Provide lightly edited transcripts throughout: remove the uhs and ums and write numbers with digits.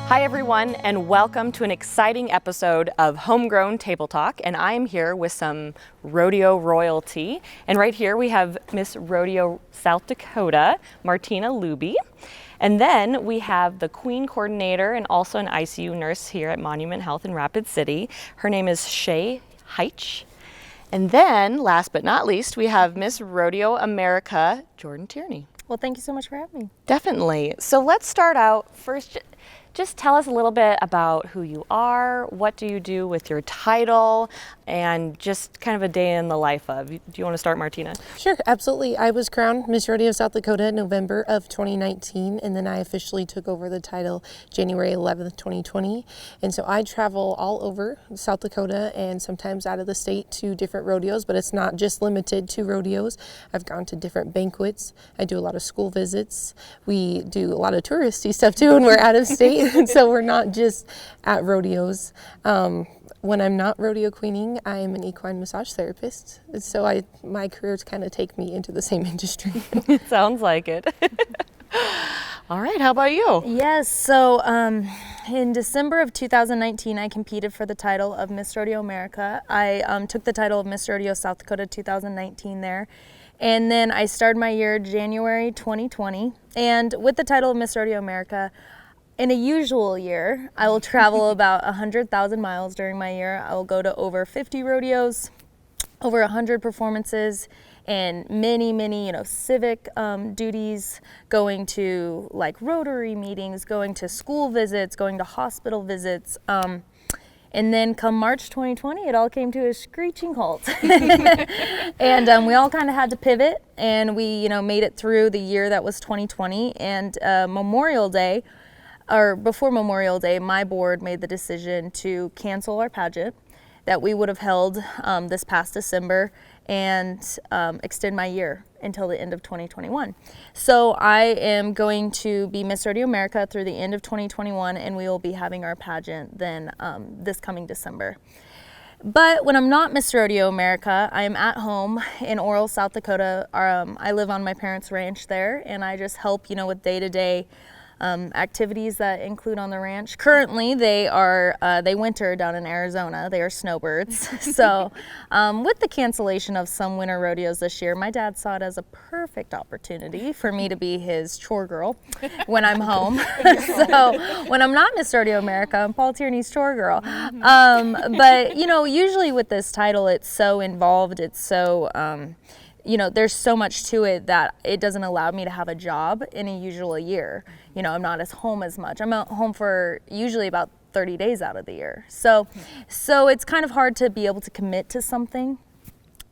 Hi everyone, and welcome to an exciting episode of Homegrown Table Talk. And I'm here with some rodeo royalty. And right here we have Miss Rodeo South Dakota, Martina Luby. And then we have the Queen Coordinator and also an ICU nurse here at Monument Health in Rapid City. Her name is Shay Heitch. And then, last but not least, we have Miss Rodeo America, Jordan Tierney. Well, thank you so much for having me. Definitely. So let's start out first. Just tell us a little bit about who you are, what do you do with your title, and just kind of a day in the life of. Do you want to start, Martina? Sure, absolutely. I was crowned Miss Rodeo South Dakota in November of 2019, and then I officially took over the title January 11th, 2020. And so I travel all over South Dakota and sometimes out of the state to different rodeos, but it's not just limited to rodeos. I've gone to different banquets. I do a lot of school visits. We do a lot of touristy stuff too when we're out of state. So we're not just at rodeos. When I'm not rodeo queening, I am an equine massage therapist. So my careers kind of take me into the same industry. It sounds like it. All right, how about you? Yes, so in December of 2019, I competed for the title of Miss Rodeo America. I took the title of Miss Rodeo South Dakota 2019 there. And then I started my year January 2020. And with the title of Miss Rodeo America, in a usual year, I will travel about 100,000 miles during my year. I will go to over 50 rodeos, over 100 performances, and many, civic duties, going to like Rotary meetings, going to school visits, going to hospital visits. And then come March 2020, it all came to a screeching halt. And we all kind of had to pivot, and we, made it through the year that was 2020. And Memorial Day, or before Memorial Day, my board made the decision to cancel our pageant that we would have held this past December and extend my year until the end of 2021. So I am going to be Miss Rodeo America through the end of 2021, and we will be having our pageant then this coming December. But when I'm not Miss Rodeo America, I am at home in Oral, South Dakota. I live on my parents' ranch there, and I just help, with day-to-day activities that include on the ranch. Currently, they winter down in Arizona. They are snowbirds. So with the cancellation of some winter rodeos this year, my dad saw it as a perfect opportunity for me to be his chore girl when I'm home. So when I'm not Miss Rodeo America, I'm Paul Tierney's chore girl. But usually with this title, it's so involved. It's so there's so much to it that it doesn't allow me to have a job in a usual year. I'm not as home as much. I'm at home for usually about 30 days out of the year. So it's kind of hard to be able to commit to something.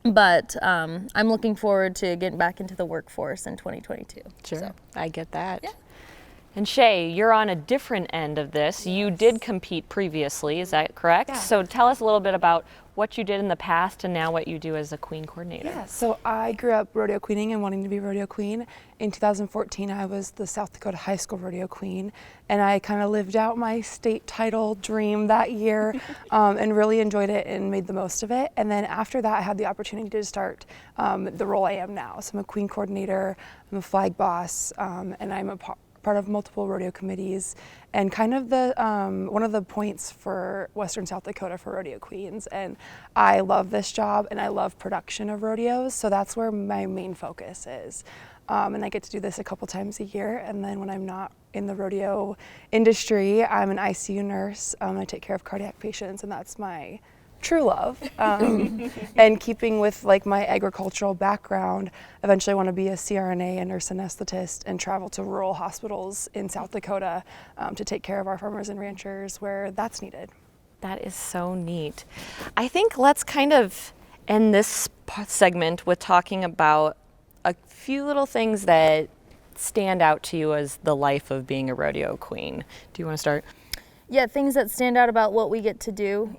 But I'm looking forward to getting back into the workforce in 2022. Sure, So. I get that. Yeah. And Shay, you're on a different end of this. Yes. You did compete previously, is that correct? Yeah. So tell us a little bit about what you did in the past and now what you do as a Queen Coordinator. Yeah, so I grew up rodeo queening and wanting to be rodeo queen. In 2014, I was the South Dakota High School Rodeo Queen, and I kind of lived out my state title dream that year and really enjoyed it and made the most of it. And then after that, I had the opportunity to start the role I am now. So I'm a Queen Coordinator, I'm a flag boss, and I'm a part of multiple rodeo committees, and kind of the one of the points for Western South Dakota for rodeo queens. And I love this job, and I love production of rodeos, so that's where my main focus is. And I get to do this a couple times a year. And then when I'm not in the rodeo industry, I'm an ICU nurse. I take care of cardiac patients, and that's my true love. And keeping with like my agricultural background, eventually I want to be a CRNA, a nurse anesthetist, and travel to rural hospitals in South Dakota to take care of our farmers and ranchers where that's needed. That is so neat. I think let's kind of end this segment with talking about a few little things that stand out to you as the life of being a rodeo queen. Do you want to start? Yeah, things that stand out about what we get to do.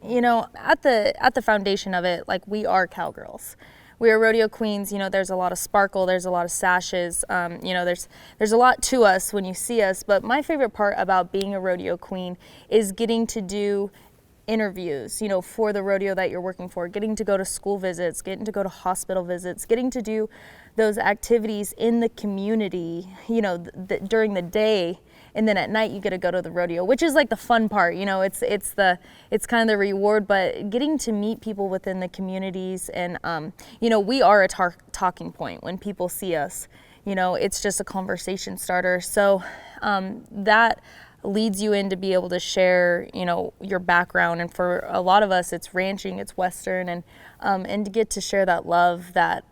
At the foundation of it, like, we are cowgirls. We are rodeo queens. There's a lot of sparkle, there's a lot of sashes. There's a lot to us when you see us. But my favorite part about being a rodeo queen is getting to do interviews, for the rodeo that you're working for, getting to go to school visits, getting to go to hospital visits, getting to do those activities in the community, during the day and then at night you get to go to the rodeo, which is like the fun part. You know, it's kind of the reward, but getting to meet people within the communities, and you know, we are a talking point when people see us. You know, it's just a conversation starter. So that leads you in to be able to share, you know, your background. And for a lot of us, it's ranching, it's Western, and to get to share that love that,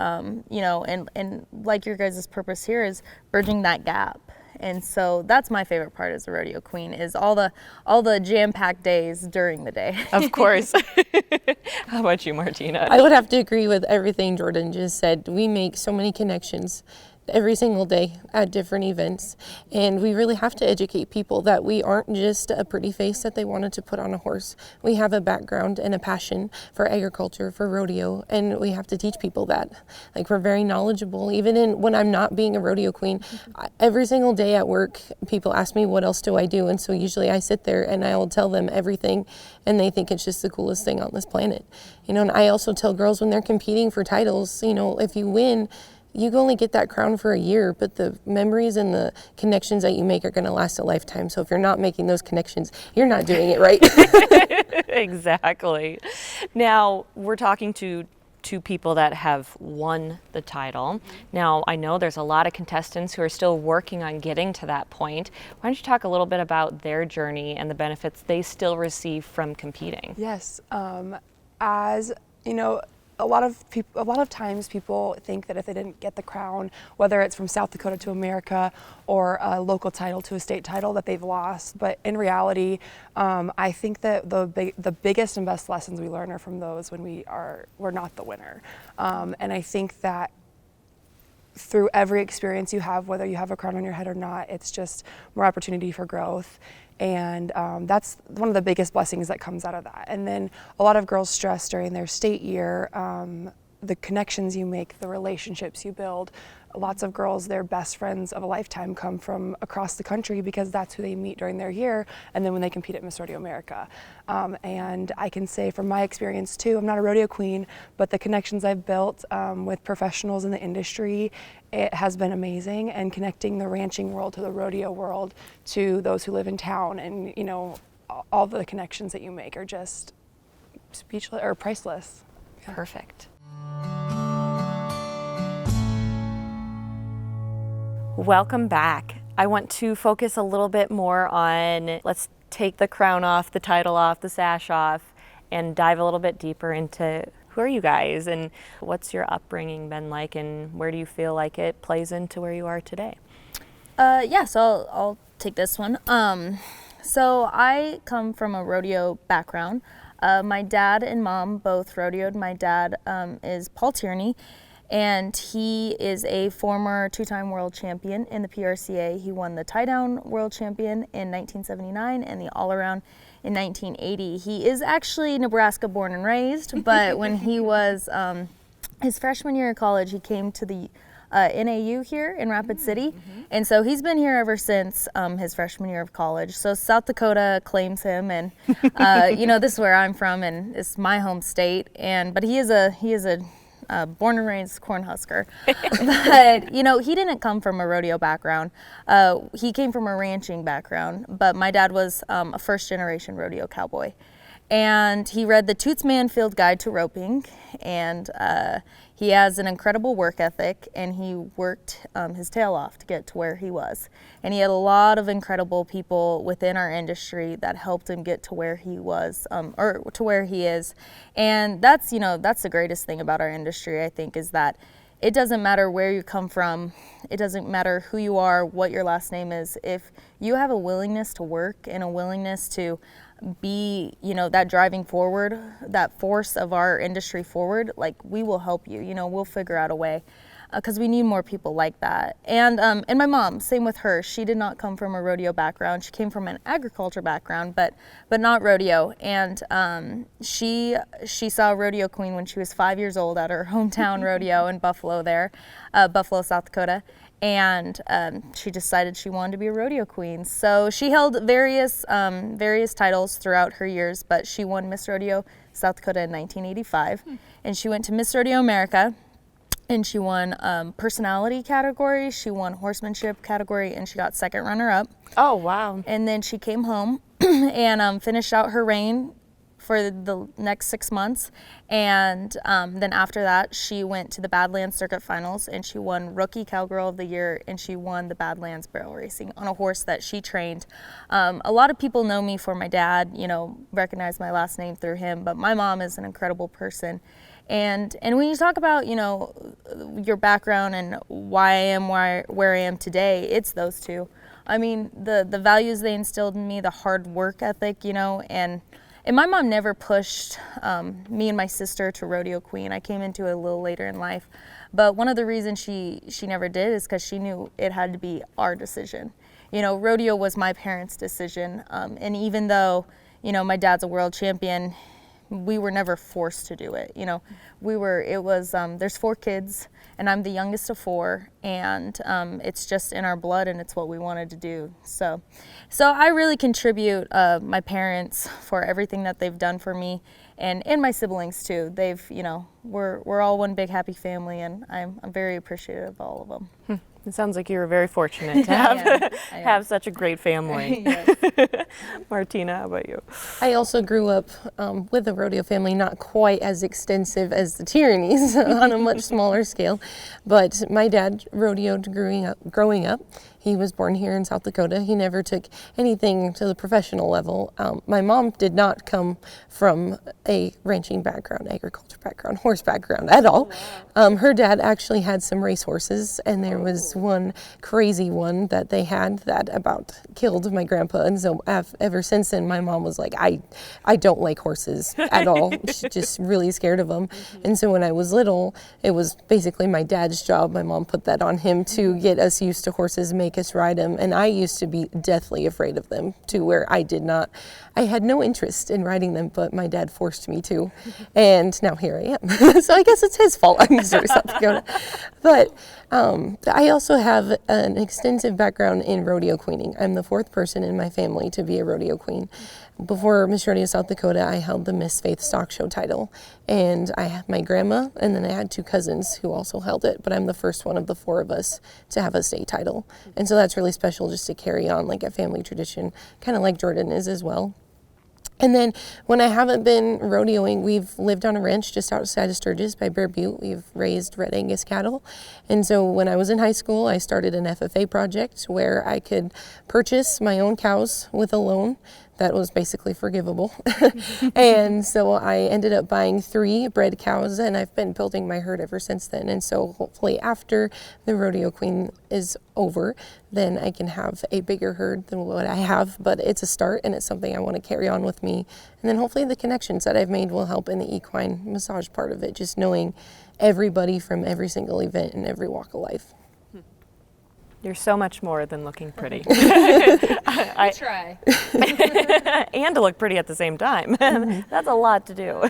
you know, and like your guys' purpose here is bridging that gap. And so that's my favorite part as a rodeo queen, is all the jam-packed days during the day. Of course. How about you, Martina? I would have to agree with everything Jordan just said. We make so many connections every single day at different events, and we really have to educate people that we aren't just a pretty face that they wanted to put on a horse. We have a background and a passion for agriculture, for rodeo, and we have to teach people that. Like, we're very knowledgeable. Even when I'm not being a rodeo queen, every single day at work, people ask me, what else do I do? And so usually I sit there and I will tell them everything, and they think it's just the coolest thing on this planet. You know, and I also tell girls when they're competing for titles, you know, if you win, you only get that crown for a year, but the memories and the connections that you make are going to last a lifetime. So if you're not making those connections, you're not doing it right. Exactly. Now, we're talking to two people that have won the title. Now, I know there's a lot of contestants who are still working on getting to that point. Why don't you talk a little bit about their journey and the benefits they still receive from competing? Yes, as you know, a lot of times people think that if they didn't get the crown, whether it's from South Dakota to America or a local title to a state title, that they've lost. But in reality, I think that the biggest and best lessons we learn are from those when we're not the winner. And I think that through every experience you have, whether you have a crown on your head or not, it's just more opportunity for growth. And that's one of the biggest blessings that comes out of that. And then a lot of girls stress during their state year, the connections you make, the relationships you build. Lots of girls, their best friends of a lifetime come from across the country because that's who they meet during their year, and then when they compete at Miss Rodeo America. And I can say from my experience too, I'm not a rodeo queen, but the connections I've built with professionals in the industry, it has been amazing. And connecting the ranching world to the rodeo world to those who live in town, and you know, all the connections that you make are just speechless or priceless. Yeah. Perfect. Welcome back. I want to focus a little bit more on, let's take the crown off, the title off, the sash off, and dive a little bit deeper into who are you guys and what's your upbringing been like, and where do you feel like it plays into where you are today? So I'll take this one. So I come from a rodeo background. My dad and mom both rodeoed. My dad is Paul Tierney, and he is a former two-time world champion in the PRCA. He won the tie-down world champion in 1979 and the all-around in 1980. He is actually Nebraska born and raised, but when he was his freshman year of college, he came to the NAU here in Rapid City, and so he's been here ever since his freshman year of college. So South Dakota claims him, and you know, this is where I'm from, and it's my home state. But he is a born and raised Cornhusker. But you know, he didn't come from a rodeo background. He came from a ranching background. But my dad was a first generation rodeo cowboy, and he read the Toots Manfield Guide to Roping, and he has an incredible work ethic, and he worked his tail off to get to where he was. And he had a lot of incredible people within our industry that helped him get to where he was, or to where he is. And that's, you know, that's the greatest thing about our industry, I think, is that it doesn't matter where you come from, it doesn't matter who you are, what your last name is. If you have a willingness to work and a willingness to be, you know, that driving forward, that force of our industry forward, like, we will help you. You know, we'll figure out a way, because we need more people like that. And my mom, same with her. She did not come from a rodeo background. She came from an agriculture background, but not rodeo. And she saw Rodeo Queen when she was 5 years old at her hometown rodeo in Buffalo, South Dakota. And she decided she wanted to be a rodeo queen. So she held various titles throughout her years, but she won Miss Rodeo South Dakota in 1985. And she went to Miss Rodeo America and she won personality category, she won horsemanship category, and she got second runner-up. Oh, wow. And then she came home and finished out her reign for the next 6 months. And then after that, she went to the Badlands Circuit Finals, and she won Rookie Cowgirl of the Year, and she won the Badlands Barrel Racing on a horse that she trained. A lot of people know me for my dad, you know, recognize my last name through him, but my mom is an incredible person. And when you talk about, you know, your background and why I am where I am today, it's those two. I mean, the values they instilled in me, the hard work ethic, you know, and my mom never pushed me and my sister to Rodeo Queen. I came into it a little later in life. But one of the reasons she never did is because she knew it had to be our decision. You know, rodeo was my parents' decision. And even though, you know, my dad's a world champion, we were never forced to do it. You know, there's 4 kids, and I'm the youngest of 4, and it's just in our blood, and it's what we wanted to do. So I really contribute my parents for everything that they've done for me, and my siblings too. They've, you know, we're all one big happy family, and I'm very appreciative of all of them. It sounds like you were very fortunate to have such a great family. Martina, how about you? I also grew up with a rodeo family, not quite as extensive as the Tyrannies on a much smaller scale, but my dad rodeoed growing up. He was born here in South Dakota. He never took anything to the professional level. My mom did not come from a ranching background, agriculture background, horse background at all. Her dad actually had some race horses, and there was one crazy one that they had that about killed my grandpa. And so ever since then, my mom was like, I don't like horses at all. She's just really scared of them. And so when I was little, it was basically my dad's job. My mom put that on him to get us used to horses, make us ride them. And I used to be deathly afraid of them, to where I had no interest in riding them, but my dad forced me to. And now here I am. So I guess it's his fault I'm Missouri, South Dakota. But I also have an extensive background in rodeo queening. I'm the 4th person in my family to be a rodeo queen. Before Miss Rodeo South Dakota, I held the Miss Faith Stock Show title, and I had my grandma, and then I had 2 cousins who also held it, but I'm the first one of the 4 of us to have a state title. And so that's really special, just to carry on like a family tradition, kind of like Jordan is as well. And then when I haven't been rodeoing, we've lived on a ranch just outside of Sturgis by Bear Butte. We've raised red Angus cattle. And so when I was in high school, I started an FFA project where I could purchase my own cows with a loan that was basically forgivable. And so I ended up buying 3 bred cows, and I've been building my herd ever since then. And so hopefully after the Rodeo Queen is over, then I can have a bigger herd than what I have. But it's a start, and it's something I want to carry on with me. And then hopefully the connections that I've made will help in the equine massage part of it, just knowing everybody from every single event and every walk of life. You're so much more than looking pretty. I try. And to look pretty at the same time. That's a lot to do.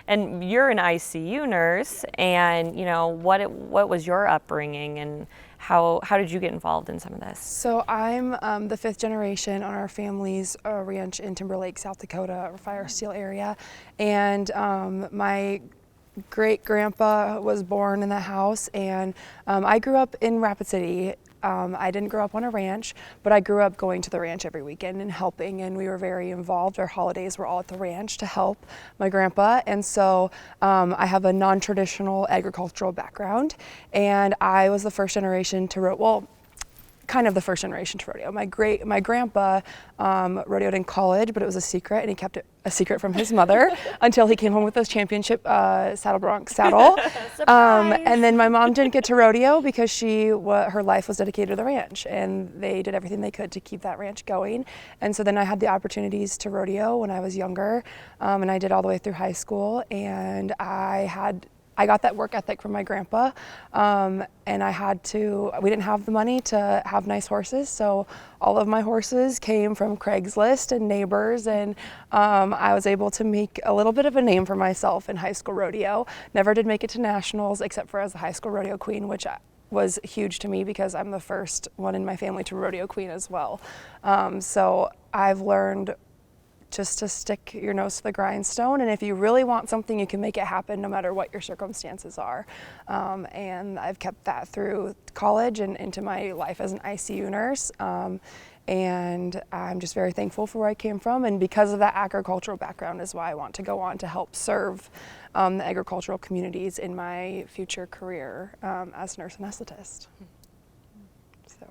And you're an ICU nurse, and you know what was your upbringing, and how did you get involved in some of this? So I'm the 5th generation on our family's ranch in Timber Lake, South Dakota, or Fire Steel area, and my great-grandpa was born in the house, and I grew up in Rapid City. I didn't grow up on a ranch, but I grew up going to the ranch every weekend and helping, and we were very involved. Our holidays were all at the ranch to help my grandpa, and so I have a non-traditional agricultural background, and I was the first generation to kind of the first generation to rodeo. My grandpa rodeoed in college, but it was a secret, and he kept it a secret from his mother until he came home with his championship saddle bronc saddle. And then my mom didn't get to rodeo because her life was dedicated to the ranch, and they did everything they could to keep that ranch going. And so then I had the opportunities to rodeo when I was younger, and I did all the way through high school, and I got that work ethic from my grandpa, and we didn't have the money to have nice horses, so all of my horses came from Craigslist and neighbors, and I was able to make a little bit of a name for myself in high school rodeo. Never did make it to nationals except for as the high school rodeo queen, which was huge to me because I'm the first one in my family to rodeo queen as well. So I've learned just to stick your nose to the grindstone. And if you really want something, you can make it happen no matter what your circumstances are. And I've kept that through college and into my life as an ICU nurse. And I'm just very thankful for where I came from. And because of that agricultural background is why I want to go on to help serve the agricultural communities in my future career as a nurse anesthetist. So,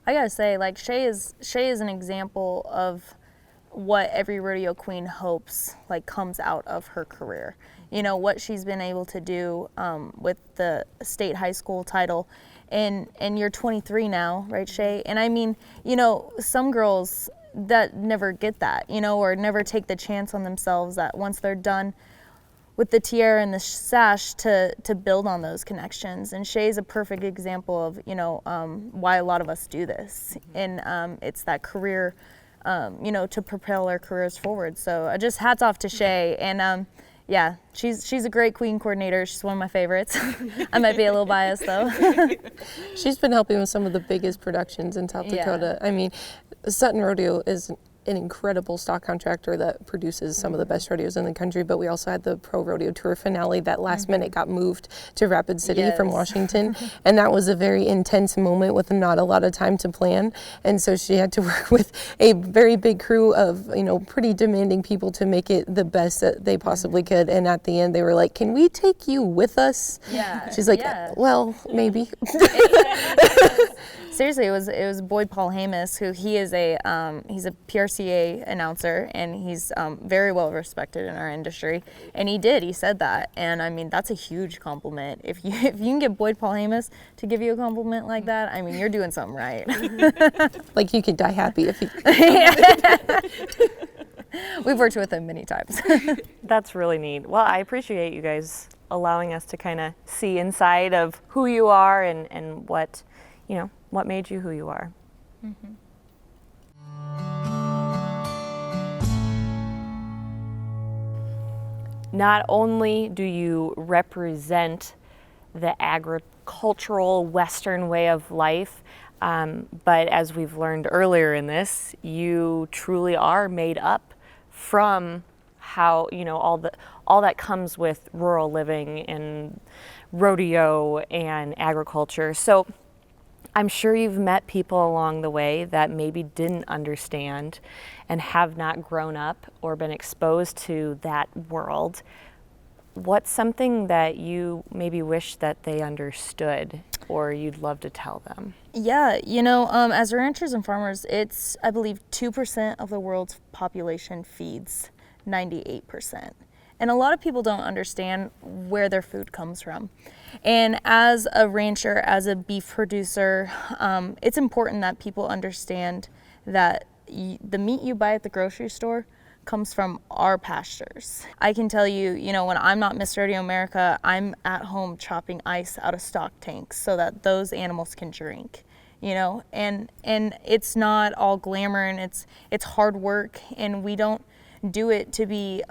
I gotta say, like Shay is an example of what every rodeo queen hopes like comes out of her career. You know, what she's been able to do with the state high school title. And you're 23 now, right, Shay? And I mean, you know, some girls that never get that, you know, or never take the chance on themselves that once they're done with the tiara and the sash to build on those connections. And Shay's a perfect example of, you know, why a lot of us do this. And it's that career, you know, to propel our careers forward. So just hats off to Shay. And yeah, she's a great queen coordinator. She's one of my favorites. I might be a little biased though. She's been helping with some of the biggest productions in South Dakota. I mean, Sutton Rodeo is an incredible stock contractor that produces some of the best rodeos in the country, but we also had the Pro Rodeo Tour finale that last minute got moved to Rapid City from Washington, and that was a very intense moment with not a lot of time to plan, and so she had to work with a very big crew of, you know, pretty demanding people to make it the best that they possibly could, and at the end they were like, "Can we take you with us?" She's like, "Well, maybe." Seriously, it was Boyd Paul Hamus, who he's a PRCA announcer, and he's very well respected in our industry. And he said that, and I mean that's a huge compliment. If you can get Boyd Paul Hamus to give you a compliment like that, I mean you're doing something right. Like you could die happy if you. We've worked with him many times. That's really neat. Well, I appreciate you guys allowing us to kind of see inside of who you are and what, you know, what made you who you are. Not only do you represent the agricultural Western way of life, but as we've learned earlier in this, you truly are made up from how, you know, all that comes with rural living and rodeo and agriculture. So I'm sure you've met people along the way that maybe didn't understand and have not grown up or been exposed to that world. What's something that you maybe wish that they understood or you'd love to tell them? Yeah, you know, as ranchers and farmers, it's, I believe, 2% of the world's population feeds 98%. And a lot of people don't understand where their food comes from. And as a rancher, as a beef producer, it's important that people understand that the meat you buy at the grocery store comes from our pastures. I can tell you, you know, when I'm not Miss Rodeo America, I'm at home chopping ice out of stock tanks so that those animals can drink, you know, and it's not all glamour, and it's hard work, and we don't do it to be,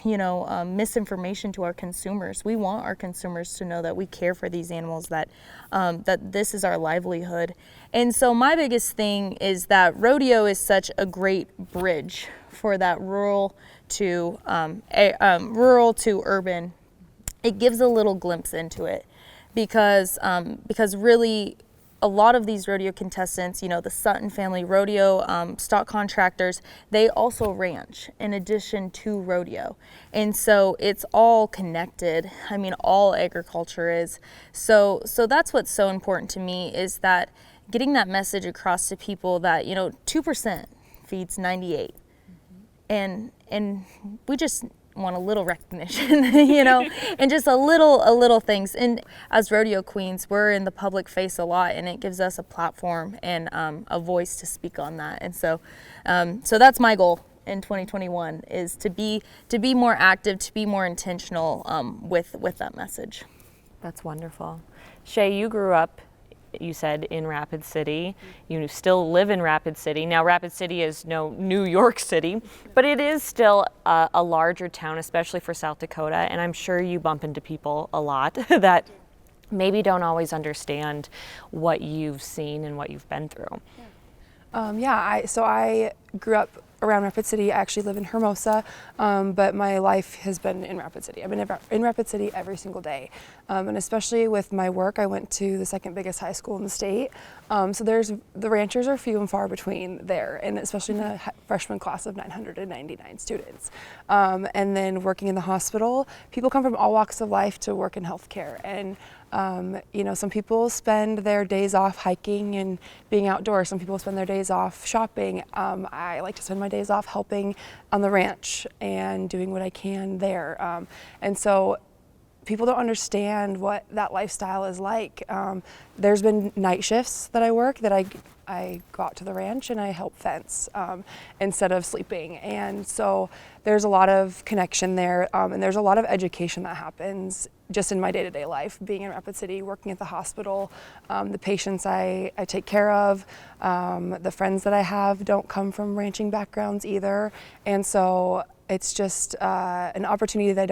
misinformation to our consumers. We want our consumers to know that we care for these animals, that this is our livelihood. And so my biggest thing is that rodeo is such a great bridge for that rural to urban. It gives a little glimpse into it because really, a lot of these rodeo contestants, you know, the Sutton family rodeo stock contractors, they also ranch in addition to rodeo. And so it's all connected. I mean, all agriculture is. So that's what's so important to me, is that getting that message across to people that, you know, 2% feeds 98. And we just want a little recognition, you know, and just a little things. And as rodeo queens, we're in the public face a lot, and it gives us a platform and a voice to speak on that. And so that's my goal in 2021, is to be more active, to be more intentional with that message. That's wonderful. Shay, you grew up, you said, in Rapid City. You still live in Rapid City. Now, Rapid City is no New York City, but it is still a larger town, especially for South Dakota. And I'm sure you bump into people a lot that maybe don't always understand what you've seen and what you've been through. I grew up around Rapid City. I actually live in Hermosa, but my life has been in Rapid City. I've been in Rapid City every single day. And especially with my work, I went to the second biggest high school in the state. So the ranchers are few and far between there, and especially in a freshman class of 999 students. And then working in the hospital, people come from all walks of life to work in healthcare. And some people spend their days off hiking and being outdoors. Some people spend their days off shopping. I like to spend my days off helping on the ranch and doing what I can there. And so people don't understand what that lifestyle is like. There's been night shifts that I work that I go out to the ranch and I help fence instead of sleeping. And so there's a lot of connection there, and there's a lot of education that happens just in my day-to-day life, being in Rapid City, working at the hospital. The patients I take care of, the friends that I have don't come from ranching backgrounds either. And so it's just an opportunity that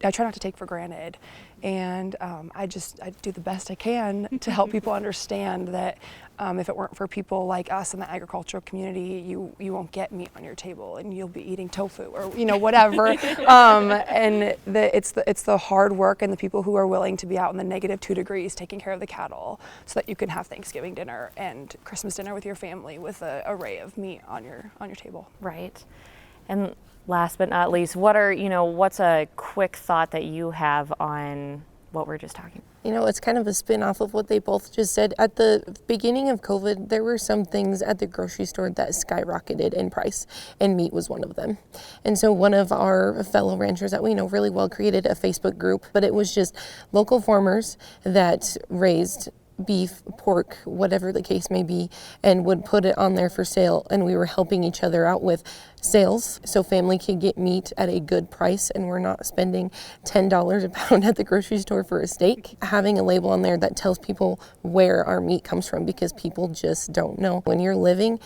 I try not to take for granted. And I do the best I can to help people understand that if it weren't for people like us in the agricultural community, you won't get meat on your table and you'll be eating tofu or whatever. And it's the hard work and the people who are willing to be out in the -2 degrees taking care of the cattle so that you can have Thanksgiving dinner and Christmas dinner with your family with an array of meat on your table. Right. And last but not least, what's a quick thought that you have on what we're just talking about? It's kind of a spin off of what they both just said. At the beginning of COVID, there were some things at the grocery store that skyrocketed in price, and meat was one of them. And so one of our fellow ranchers that we know really well created a Facebook group, but it was just local farmers that raised beef, pork, whatever the case may be, and would put it on there for sale. And we were helping each other out with sales so family could get meat at a good price and we're not spending $10 a pound at the grocery store for a steak. Having a label on there that tells people where our meat comes from, because people just don't know. When you're living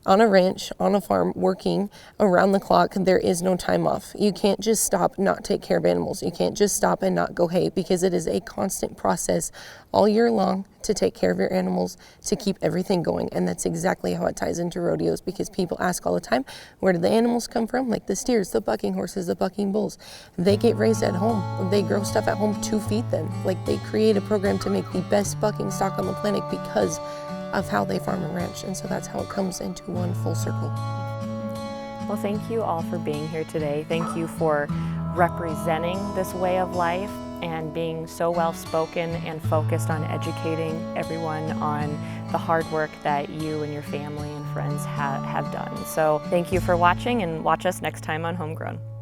on a ranch, on a farm, working around the clock, there is no time off. You can't just stop, not take care of animals. You can't just stop and not go hay, because it is a constant process all year long to take care of your animals, to keep everything going. And that's exactly how it ties into rodeos, because people ask all the time, where do the animals come from? Like the steers, the bucking horses, the bucking bulls. They get raised at home. They grow stuff at home to feed them. Like, they create a program to make the best bucking stock on the planet because of how they farm and ranch. And so that's how it comes into one full circle. Well, thank you all for being here today. Thank you for representing this way of life and being so well spoken and focused on educating everyone on the hard work that you and your family and friends have done. So thank you for watching, and watch us next time on Homegrown.